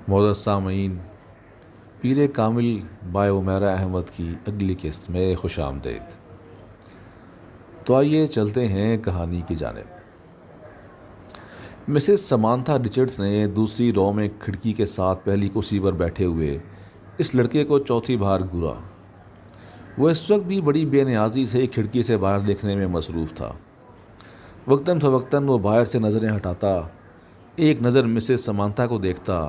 معزز سامعین، پیر کامل بائے عمیرہ احمد کی اگلی قسط میں خوش آمدید۔ تو آئیے چلتے ہیں کہانی کی جانب۔ مسز سمانتھا رچرڈز نے دوسری رو میں کھڑکی کے ساتھ پہلی کرسی پر بیٹھے ہوئے اس لڑکے کو چوتھی بار گھورا۔ وہ اس وقت بھی بڑی بے نیازی سے کھڑکی سے باہر دیکھنے میں مصروف تھا۔ وقتاً فوقتاً وہ باہر سے نظریں ہٹاتا، ایک نظر مسز سمانتھا کو دیکھتا،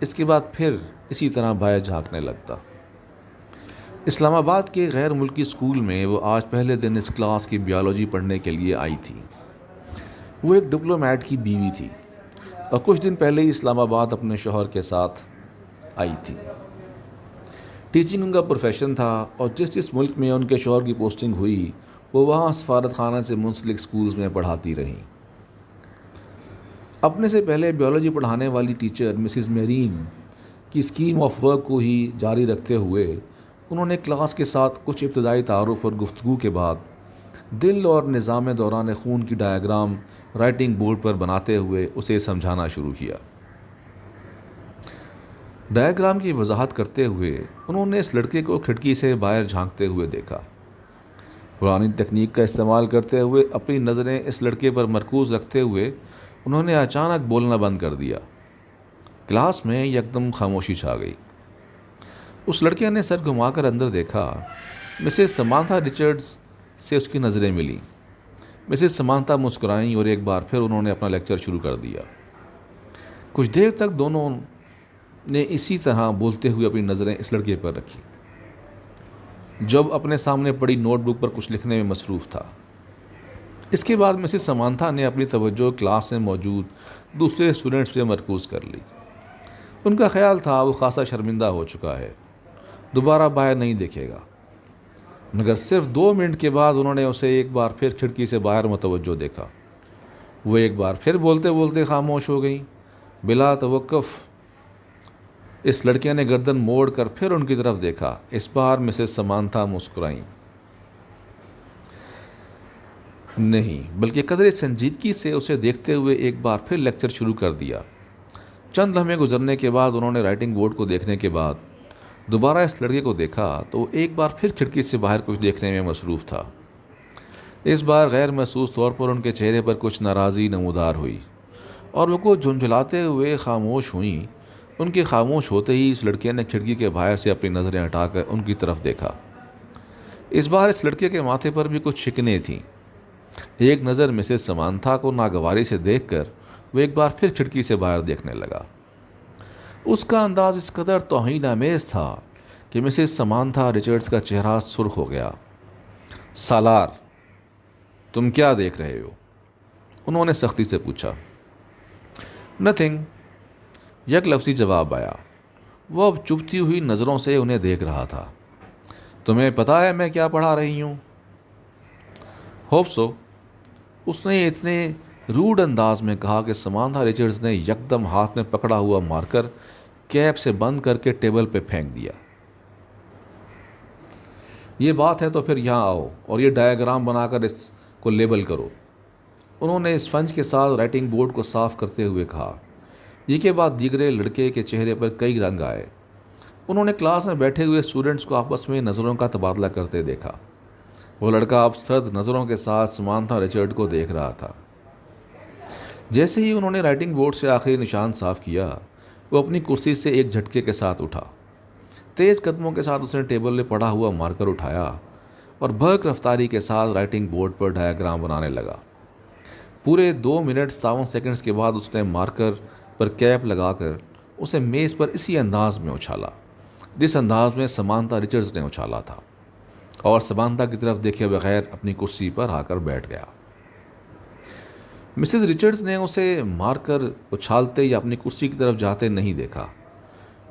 اس کے بعد پھر اسی طرح باہر جھانکنے لگتا۔ اسلام آباد کے غیر ملکی اسکول میں وہ آج پہلے دن اس کلاس کی بیالوجی پڑھنے کے لیے آئی تھی۔ وہ ایک ڈپلومیٹ کی بیوی تھی اور کچھ دن پہلے ہی اسلام آباد اپنے شوہر کے ساتھ آئی تھی۔ ٹیچنگ ان کا پروفیشن تھا اور جس ملک میں ان کے شوہر کی پوسٹنگ ہوئی وہ وہاں سفارت خانہ سے منسلک اسکولز میں پڑھاتی رہیں۔ اپنے سے پہلے بیالوجی پڑھانے والی ٹیچر مسز میرین کی اسکیم آف ورک کو ہی جاری رکھتے ہوئے انہوں نے کلاس کے ساتھ کچھ ابتدائی تعارف اور گفتگو کے بعد دل اور نظام دوران خون کی ڈایاگرام رائٹنگ بورڈ پر بناتے ہوئے اسے سمجھانا شروع کیا۔ ڈایاگرام کی وضاحت کرتے ہوئے انہوں نے اس لڑکے کو کھڑکی سے باہر جھانکتے ہوئے دیکھا۔ پرانی تکنیک کا استعمال کرتے ہوئے اپنی نظریں اس لڑکے پر مرکوز رکھتے ہوئے انہوں نے اچانک بولنا بند کر دیا۔ کلاس میں یکدم خاموشی چھا گئی۔ اس لڑکے نے سر گھما کر اندر دیکھا۔ مسز سمانتھا رچرڈز سے اس کی نظریں ملیں۔ مسز سمانتھا مسکرائیں اور ایک بار پھر انہوں نے اپنا لیکچر شروع کر دیا۔ کچھ دیر تک دونوں نے اسی طرح بولتے ہوئے اپنی نظریں اس لڑکے پر رکھی جو اب اپنے سامنے پڑی نوٹ بک پر کچھ لکھنے میں مصروف تھا۔ اس کے بعد مسز سمانتھا نے اپنی توجہ کلاس میں موجود دوسرے اسٹوڈنٹس پہ مرکوز کر لی۔ ان کا خیال تھا وہ خاصا شرمندہ ہو چکا ہے، دوبارہ باہر نہیں دیکھے گا، مگر صرف 2 منٹ کے بعد انہوں نے اسے ایک بار پھر کھڑکی سے باہر متوجہ دیکھا۔ وہ ایک بار پھر بولتے بولتے خاموش ہو گئیں۔ بلا توقف اس لڑکے نے گردن موڑ کر پھر ان کی طرف دیکھا۔ اس بار مسز سمانتھا مسکرائیں نہیں بلکہ قدرے سنجیدگی سے اسے دیکھتے ہوئے ایک بار پھر لیکچر شروع کر دیا۔ چند لمحے گزرنے کے بعد انہوں نے رائٹنگ بورڈ کو دیکھنے کے بعد دوبارہ اس لڑکے کو دیکھا تو وہ ایک بار پھر کھڑکی سے باہر کچھ دیکھنے میں مصروف تھا۔ اس بار غیر محسوس طور پر ان کے چہرے پر کچھ ناراضی نمودار ہوئی اور وہ کو جھنجھلاتے ہوئے خاموش ہوئیں۔ ان کے خاموش ہوتے ہی اس لڑکے نے کھڑکی کے باہر سے اپنی نظریں ہٹا کر ان کی طرف دیکھا۔ اس بار اس لڑکے کے ماتھے پر بھی کچھ شکنیں تھیں۔ ایک نظر مسز سمانتھا کو ناگواری سے دیکھ کر وہ ایک بار پھر کھڑکی سے باہر دیکھنے لگا۔ اس کا انداز اس قدر توہین آمیز تھا کہ مسز سمانتھا رچرڈز کا چہرہ سرخ ہو گیا۔ سالار، تم کیا دیکھ رہے ہو؟ انہوں نے سختی سے پوچھا۔ نتھنگ، یک لفظی جواب آیا۔ وہ اب چبھتی ہوئی نظروں سے انہیں دیکھ رہا تھا۔ تمہیں پتہ ہے میں کیا پڑھا رہی ہوں؟ ہوپ سو، اس نے اتنے روڈ انداز میں کہا کہ سمانتھا رچرڈز نے یکدم ہاتھ میں پکڑا ہوا مارکر کیپ سے بند کر کے ٹیبل پہ پھینک دیا۔ یہ بات ہے تو پھر یہاں آؤ اور یہ ڈایاگرام بنا کر اس کو لیبل کرو۔ انہوں نے اسفنج کے ساتھ رائٹنگ بورڈ کو صاف کرتے ہوئے کہا۔ یہ کے بعد دیگرے لڑکے کے چہرے پر کئی رنگ آئے۔ انہوں نے کلاس میں بیٹھے ہوئے اسٹوڈنٹس کو آپس میں نظروں کا تبادلہ کرتے دیکھا۔ وہ لڑکا اب سرد نظروں کے ساتھ سمانتھا رچرڈ کو دیکھ رہا تھا۔ جیسے ہی انہوں نے رائٹنگ بورڈ سے آخری نشان صاف کیا وہ اپنی کرسی سے ایک جھٹکے کے ساتھ اٹھا۔ تیز قدموں کے ساتھ اس نے ٹیبل پہ پڑا ہوا مارکر اٹھایا اور بھرک رفتاری کے ساتھ رائٹنگ بورڈ پر ڈایاگرام بنانے لگا۔ پورے 2 منٹ 57 سیکنڈز کے بعد اس نے مارکر پر کیپ لگا کر اسے میز پر اسی انداز میں اچھالا جس انداز میں سمانتھا رچرڈز نے اچھالا تھا، اور سمانتھا کی طرف دیکھے بغیر اپنی کرسی پر آ کر بیٹھ گیا۔ مسز رچرڈز نے اسے مارکر اچھالتے یا اپنی کرسی کی طرف جاتے نہیں دیکھا۔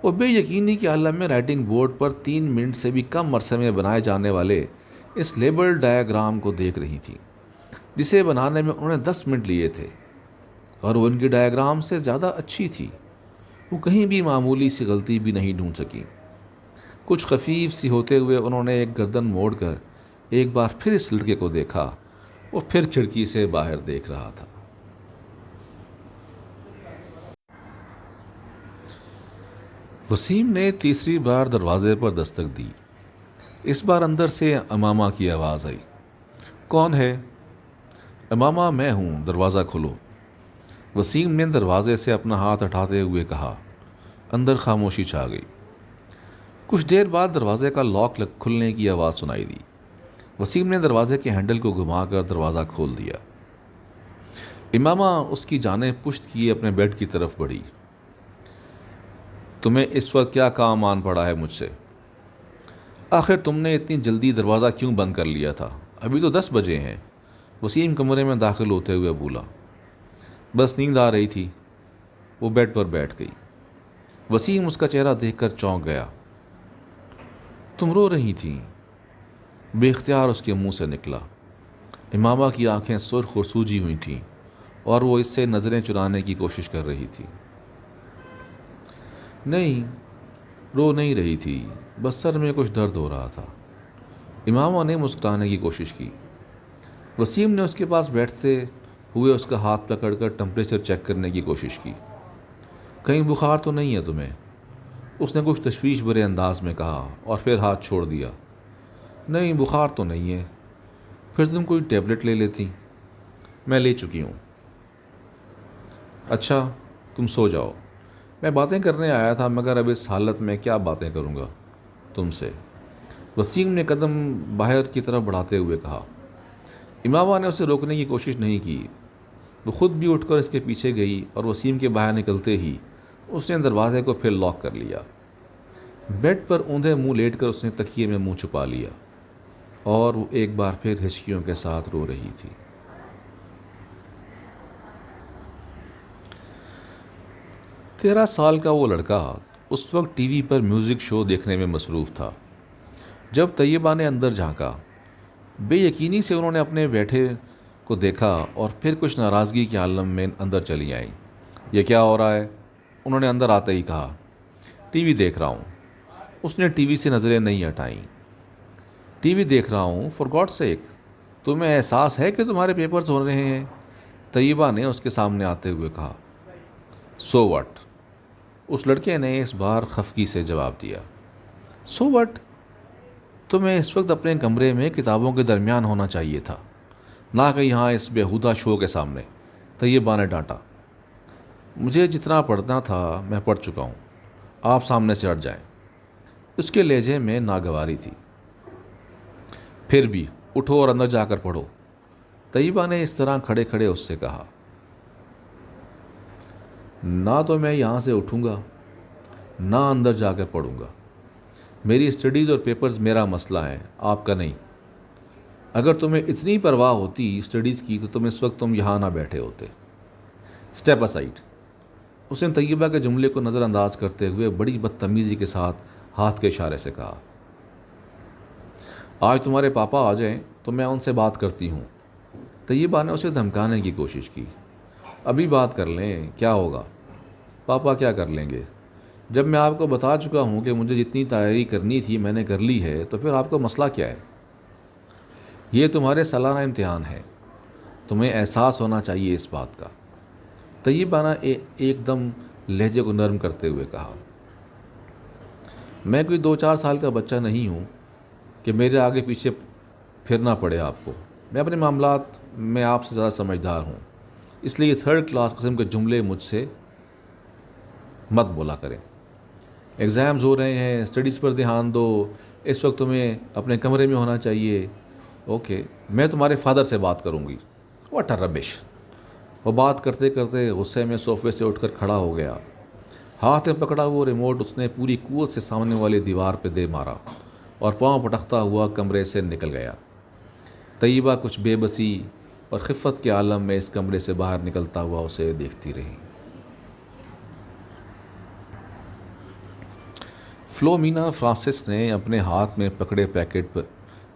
وہ بے یقینی کے عالم میں رائٹنگ بورڈ پر 3 منٹ سے بھی کم عرصے میں بنائے جانے والے اس لیبل ڈایاگرام کو دیکھ رہی تھی جسے بنانے میں انہوں نے 10 منٹ لیے تھے، اور وہ ان کی ڈایاگرام سے زیادہ اچھی تھی۔ وہ کہیں بھی معمولی سی غلطی بھی نہیں ڈھونڈ سکی۔ کچھ خفیف سی ہوتے ہوئے انہوں نے ایک گردن موڑ کر ایک بار پھر اس لڑکے کو دیکھا۔ وہ پھر کھڑکی سے باہر دیکھ رہا تھا۔ وسیم نے تیسری بار دروازے پر دستک دی۔ اس بار اندر سے امامہ کی آواز آئی۔ کون ہے؟ امامہ میں ہوں، دروازہ کھولو۔ وسیم نے دروازے سے اپنا ہاتھ اٹھاتے ہوئے کہا۔ اندر خاموشی چھا گئی۔ کچھ دیر بعد دروازے کا لاک کھلنے کی آواز سنائی دی۔ وسیم نے دروازے کے ہینڈل کو گھما کر دروازہ کھول دیا۔ امامہ اس کی جانب پشت کیے اپنے بیڈ کی طرف بڑھی۔ تمہیں اس وقت کیا کام آن پڑا ہے مجھ سے؟ آخر تم نے اتنی جلدی دروازہ کیوں بند کر لیا تھا؟ ابھی تو 10 بجے ہیں۔ وسیم کمرے میں داخل ہوتے ہوئے بولا۔ بس نیند آ رہی تھی۔ وہ بیڈ پر بیٹھ گئی۔ وسیم اس کا چہرہ دیکھ کر چونک گیا۔ تم رو رہی تھیں؟ بے اختیار اس کے منہ سے نکلا۔ امامہ کی آنکھیں سرخ اور سوجی ہوئی تھیں اور وہ اس سے نظریں چرانے کی کوشش کر رہی تھی۔ نہیں، رو نہیں رہی تھی، بس سر میں کچھ درد ہو رہا تھا۔ امامہ نے مسکرانے کی کوشش کی۔ وسیم نے اس کے پاس بیٹھتے ہوئے اس کا ہاتھ پکڑ کر ٹمپریچر چیک کرنے کی کوشش کی۔ کہیں بخار تو نہیں ہے تمہیں؟ اس نے کچھ تشویش بھرے انداز میں کہا اور پھر ہاتھ چھوڑ دیا۔ نہیں، بخار تو نہیں ہے۔ پھر تم کوئی ٹیبلٹ لے لیتی؟ میں لے چکی ہوں۔ اچھا، تم سو جاؤ۔ میں باتیں کرنے آیا تھا، مگر اب اس حالت میں کیا باتیں کروں گا تم سے؟ وسیم نے قدم باہر کی طرف بڑھاتے ہوئے کہا۔ امامہ نے اسے روکنے کی کوشش نہیں کی۔ وہ خود بھی اٹھ کر اس کے پیچھے گئی اور وسیم کے باہر نکلتے ہی اس نے دروازے کو پھر لاک کر لیا۔ بیڈ پر اوندھے منہ لیٹ کر اس نے تکیے میں منہ چھپا لیا اور وہ ایک بار پھر ہچکیوں کے ساتھ رو رہی تھی۔ 13 سال کا وہ لڑکا اس وقت ٹی وی پر میوزک شو دیکھنے میں مصروف تھا۔ جب طیبہ نے اندر جھانکا، بے یقینی سے انہوں نے اپنے بیٹے کو دیکھا اور پھر کچھ ناراضگی کے عالم میں اندر چلی آئیں۔ یہ کیا ہو رہا ہے؟ انہوں نے اندر آتے ہی کہا۔ ٹی وی دیکھ رہا ہوں۔ اس نے ٹی وی سے نظریں نہیں ہٹائیں۔ ٹی وی دیکھ رہا ہوں؟ فار گاڈ سیک، تمہیں احساس ہے کہ تمہارے پیپرز ہو رہے ہیں؟ طیبہ نے اس کے سامنے آتے ہوئے کہا۔ So what? اس لڑکے نے اس بار خفگی سے جواب دیا۔ So what? تمہیں اس وقت اپنے کمرے میں کتابوں کے درمیان ہونا چاہیے تھا، نہ کہ یہاں اس بیہودہ شو کے سامنے، طیبہ نے ڈانٹا۔ مجھے جتنا پڑھنا تھا میں پڑھ چکا ہوں، آپ سامنے سے ہٹ جائیں۔ اس کے لہجے میں ناگواری تھی۔ پھر بھی اٹھو اور اندر جا کر پڑھو، طیبہ نے اس طرح کھڑے کھڑے اس سے کہا۔ نہ تو میں یہاں سے اٹھوں گا، نہ اندر جا کر پڑھوں گا۔ میری اسٹڈیز اور پیپرز میرا مسئلہ ہے، آپ کا نہیں۔ اگر تمہیں اتنی پرواہ ہوتی اسٹڈیز کی تو تم یہاں نہ بیٹھے ہوتے۔ Step aside. اس نے طیبہ کے جملے کو نظر انداز کرتے ہوئے بڑی بدتمیزی کے ساتھ ہاتھ کے اشارے سے کہا۔ آج تمہارے پاپا آ جائیں تو میں ان سے بات کرتی ہوں۔ طیبہ نے اسے دھمکانے کی کوشش کی۔ ابھی بات کر لیں، کیا ہوگا؟ پاپا کیا کر لیں گے؟ جب میں آپ کو بتا چکا ہوں کہ مجھے جتنی تیاری کرنی تھی میں نے کر لی ہے، تو پھر آپ کو مسئلہ کیا ہے؟ یہ تمہارے سالانہ امتحان ہے، تمہیں احساس ہونا چاہیے اس بات کا۔ طیبہ نے ایک دم لہجے کو نرم کرتے ہوئے کہا۔ میں کوئی 2-4 سال کا بچہ نہیں ہوں کہ میرے آگے پیچھے پھرنا پڑے آپ کو۔ میں اپنے معاملات میں آپ سے زیادہ سمجھدار ہوں، اس لیے 3rd کلاس قسم کے جملے مجھ سے مت بولا کریں۔ ایگزامز ہو رہے ہیں، اسٹڈیز پر دھیان دو، اس وقت تمہیں اپنے کمرے میں ہونا چاہیے۔ اوکے، میں تمہارے فادر سے بات کروں گی۔ واٹ اے ربش۔ وہ بات کرتے کرتے غصے میں صوفے سے اٹھ کر کھڑا ہو گیا۔ ہاتھ میں پکڑا ہوا ریموٹ اس نے پوری قوت سے سامنے والی دیوار پہ دے مارا اور پاؤں پٹکتا ہوا کمرے سے نکل گیا۔ طیبہ کچھ بے بسی اور خفت کے عالم میں اس کمرے سے باہر نکلتا ہوا اسے دیکھتی رہی۔ فلومینا فرانسس نے اپنے ہاتھ میں پکڑے پیکٹ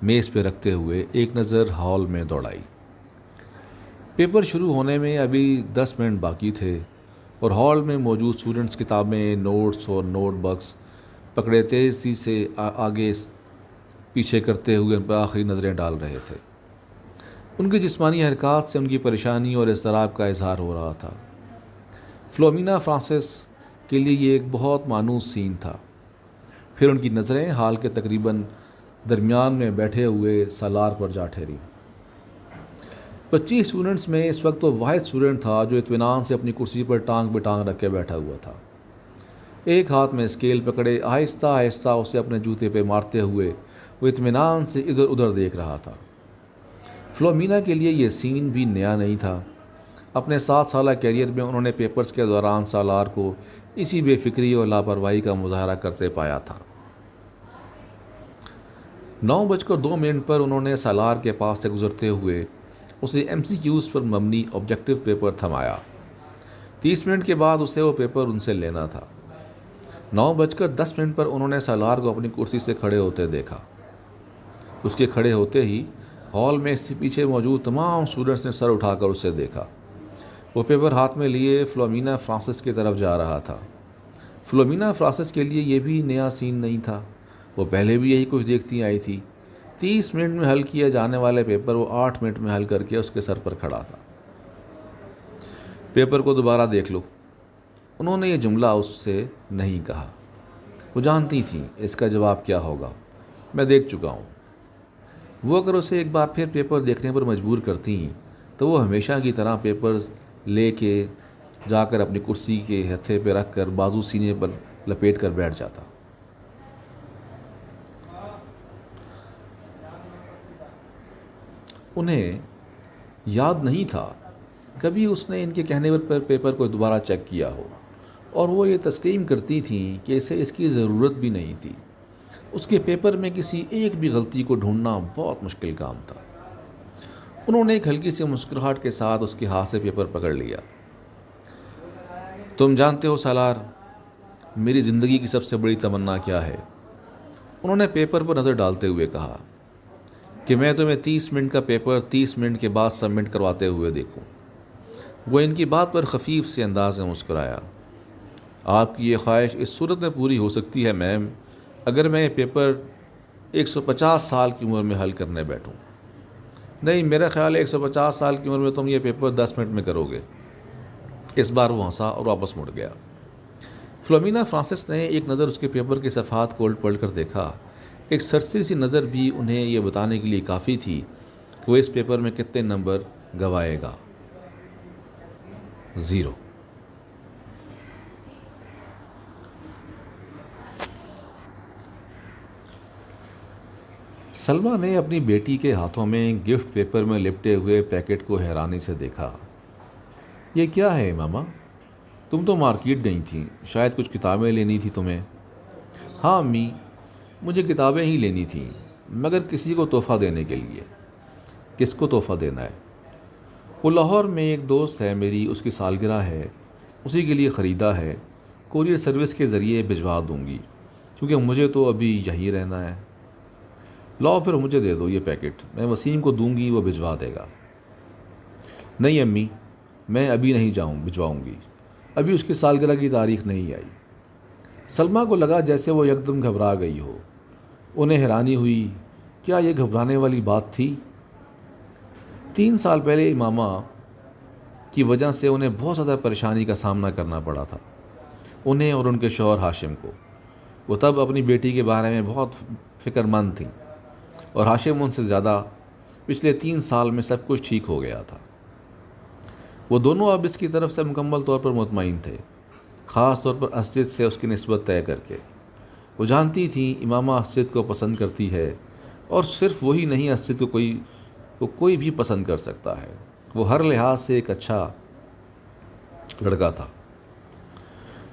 میز پہ رکھتے ہوئے ایک نظر ہال میں دوڑائی۔ پیپر شروع ہونے میں ابھی 10 منٹ باقی تھے اور ہال میں موجود اسٹوڈنٹس کتابیں، نوٹس اور نوٹ بکس پکڑے تیزی سے آگے پیچھے کرتے ہوئے ان پر آخری نظریں ڈال رہے تھے۔ ان کی جسمانی حرکات سے ان کی پریشانی اور اضطراب کا اظہار ہو رہا تھا۔ فلومینا فرانسس کے لیے یہ ایک بہت مانوس سین تھا۔ پھر ان کی نظریں ہال کے تقریباً درمیان میں بیٹھے ہوئے سالار پر جا ٹھہری۔ 25 اسٹوڈنٹس میں اس وقت وہ واحد اسٹوڈنٹ تھا جو اطمینان سے اپنی کرسی پر ٹانگ پہ ٹانگ رکھ کے بیٹھا ہوا تھا۔ ایک ہاتھ میں اسکیل پکڑے آہستہ آہستہ اسے اپنے جوتے پہ مارتے ہوئے وہ اطمینان سے ادھر ادھر دیکھ رہا تھا۔ فلومینا کے لیے یہ سین بھی نیا نہیں تھا۔ اپنے 7 سالہ کیریئر میں انہوں نے پیپرز کے دوران سالار کو اسی بے فکری اور لاپرواہی کا مظاہرہ کرتے پایا تھا۔ 9:02 پر انہوں نے سالار کے پاس سے گزرتے ہوئے اسے MCQs پر مبنی آبجیکٹو پیپر تھمایا۔ 30 منٹ کے بعد اسے وہ پیپر ان سے لینا تھا۔ 9:10 پر انہوں نے سالار کو اپنی کرسی سے کھڑے ہوتے دیکھا۔ اس کے کھڑے ہوتے ہی ہال میں اس کے پیچھے موجود تمام اسٹوڈنٹس نے سر اٹھا کر اسے دیکھا۔ وہ پیپر ہاتھ میں لیے فلومینا فرانسس کی طرف جا رہا تھا۔ فلومینا فرانسس کے لیے یہ بھی نیا سین نہیں تھا، وہ پہلے بھی یہی کچھ دیکھتی آئی تھی۔ 30 منٹ میں حل کیے جانے والے پیپر وہ 8 منٹ میں حل کر کے اس کے سر پر کھڑا تھا۔ پیپر کو دوبارہ دیکھ لو، انہوں نے یہ جملہ اس سے نہیں کہا۔ وہ جانتی تھیں اس کا جواب کیا ہوگا۔ میں دیکھ چکا ہوں۔ وہ اگر اسے ایک بار پھر پیپر دیکھنے پر مجبور کرتی تو وہ ہمیشہ کی طرح پیپرز لے کے جا کر اپنی کرسی کے ہتھے پہ رکھ کر بازو سینے پر لپیٹ کر بیٹھ جاتا۔ انہیں یاد نہیں تھا کبھی اس نے ان کے کہنے پر پیپر کو دوبارہ چیک کیا ہو، اور وہ یہ تسلیم کرتی تھیں کہ اسے اس کی ضرورت بھی نہیں تھی۔ اس کے پیپر میں کسی ایک بھی غلطی کو ڈھونڈنا بہت مشکل کام تھا۔ انہوں نے ایک ہلکی سی مسکراہٹ کے ساتھ اس کے ہاتھ سے پیپر پکڑ لیا۔ تم جانتے ہو سالار، میری زندگی کی سب سے بڑی تمنا کیا ہے؟ انہوں نے پیپر پر نظر ڈالتے ہوئے کہا کہ میں تمہیں 30 منٹ کا پیپر 30 منٹ کے بعد سبمٹ کرواتے ہوئے دیکھوں۔ وہ ان کی بات پر خفیف سے انداز میں مسکرایا۔ آپ کی یہ خواہش اس صورت میں پوری ہو سکتی ہے میم، اگر میں یہ پیپر 150 سال کی عمر میں حل کرنے بیٹھوں۔ نہیں، میرا خیال ہے 150 سال کی عمر میں تم یہ پیپر 10 منٹ میں کرو گے۔ اس بار وہ ہنسا اور واپس مڑ گیا۔ فلومینا فرانسس نے ایک نظر اس کے پیپر کے صفحات کو الٹ پلٹ کر دیکھا۔ ایک سرسری سی نظر بھی انہیں یہ بتانے کے لیے کافی تھی کہ وہ اس پیپر میں کتنے نمبر گنوائے گا۔ 0۔ سلمیٰ نے اپنی بیٹی کے ہاتھوں میں گفٹ پیپر میں لپٹے ہوئے پیکٹ کو حیرانی سے دیکھا۔ یہ کیا ہے ماما؟ تم تو مارکیٹ گئی تھیں، شاید کچھ کتابیں لینی تھی تمہیں۔ ہاں امی، مجھے کتابیں ہی لینی تھیں، مگر کسی کو تحفہ دینے کے لیے۔ کس کو تحفہ دینا ہے؟ وہ لاہور میں ایک دوست ہے میری، اس کی سالگرہ ہے، اسی کے لیے خریدا ہے۔ کوریئر سروس کے ذریعے بھجوا دوں گی، کیونکہ مجھے تو ابھی یہیں رہنا ہے۔ لاؤ پھر مجھے دے دو یہ پیکٹ، میں وسیم کو دوں گی، وہ بھجوا دے گا۔ نہیں امی، میں ابھی نہیں بھجواؤں گی، ابھی اس کی سالگرہ کی تاریخ نہیں آئی۔ سلمیٰ کو لگا جیسے وہ یکدم گھبرا گئی ہو۔ انہیں حیرانی ہوئی، کیا یہ گھبرانے والی بات تھی؟ 3 سال پہلے امامہ کی وجہ سے انہیں بہت زیادہ پریشانی کا سامنا کرنا پڑا تھا، انہیں اور ان کے شوہر ہاشم کو۔ وہ تب اپنی بیٹی کے بارے میں بہت فکر مند تھیں، اور ہاشم ان سے زیادہ۔ پچھلے 3 سال میں سب کچھ ٹھیک ہو گیا تھا۔ وہ دونوں اب اس کی طرف سے مکمل طور پر مطمئن تھے، خاص طور پر اسجد سے اس کی نسبت طے کر کے۔ وہ جانتی تھیں امامہ اسجد کو پسند کرتی ہے، اور صرف وہی نہیں، اسجد کو کوئی بھی پسند کر سکتا ہے۔ وہ ہر لحاظ سے ایک اچھا لڑکا تھا۔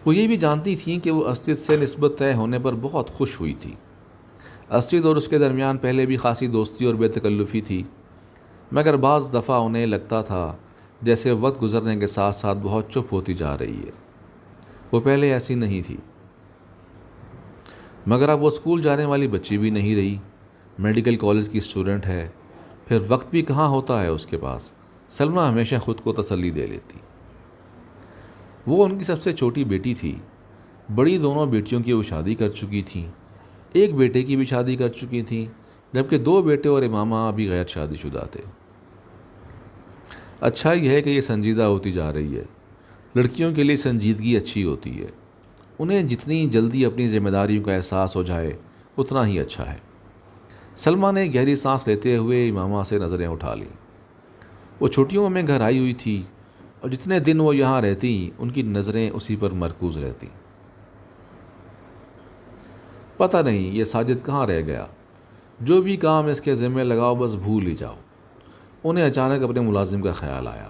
وہ یہ بھی جانتی تھیں کہ وہ اسجد سے نسبت طے ہونے پر بہت خوش ہوئی تھی۔ اسجد اور اس کے درمیان پہلے بھی خاصی دوستی اور بے تکلفی تھی، مگر بعض دفعہ انہیں لگتا تھا جیسے وقت گزرنے کے ساتھ ساتھ بہت چپ ہوتی جا رہی ہے۔ وہ پہلے ایسی نہیں تھی، مگر اب وہ اسکول جانے والی بچی بھی نہیں رہی، میڈیکل کالج کی اسٹوڈنٹ ہے، پھر وقت بھی کہاں ہوتا ہے اس کے پاس۔ سلمیٰ ہمیشہ خود کو تسلی دے لیتی۔ وہ ان کی سب سے چھوٹی بیٹی تھی، بڑی دونوں بیٹیوں کی وہ شادی کر چکی تھیں، ایک بیٹے کی بھی شادی کر چکی تھیں، جبکہ 2 بیٹے اور امامہ ابھی غیر شادی شدہ تھے۔ اچھا ہی ہے کہ یہ سنجیدہ ہوتی جا رہی ہے، لڑکیوں کے لیے سنجیدگی اچھی ہوتی ہے۔ انہیں جتنی جلدی اپنی ذمہ داریوں کا احساس ہو جائے اتنا ہی اچھا ہے۔ سلمہ نے گہری سانس لیتے ہوئے امامہ سے نظریں اٹھا لیں۔ وہ چھٹیوں میں گھر آئی ہوئی تھی اور جتنے دن وہ یہاں رہتی ان کی نظریں اسی پر مرکوز رہتی۔ پتہ نہیں یہ ساجد کہاں رہ گیا، جو بھی کام اس کے ذمہ لگاؤ بس بھول ہی جاؤ۔ انہیں اچانک اپنے ملازم کا خیال آیا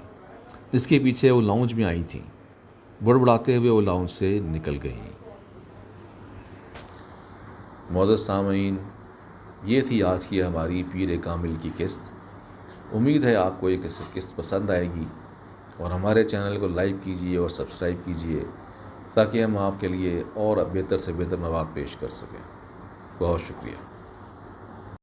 جس کے پیچھے وہ لاؤنج میں آئی تھیں۔ بڑبڑاتے ہوئے وہ لاؤنج سے نکل گئیں۔ معزز سامعین، یہ تھی آج کی ہماری پیر کامل کی قسط۔ امید ہے آپ کو یہ قسط پسند آئے گی، اور ہمارے چینل کو لائک کیجیے اور سبسکرائب کیجیے تاکہ ہم آپ کے لیے اور بہتر سے بہتر مواد پیش کر سکیں۔ بہت شکریہ۔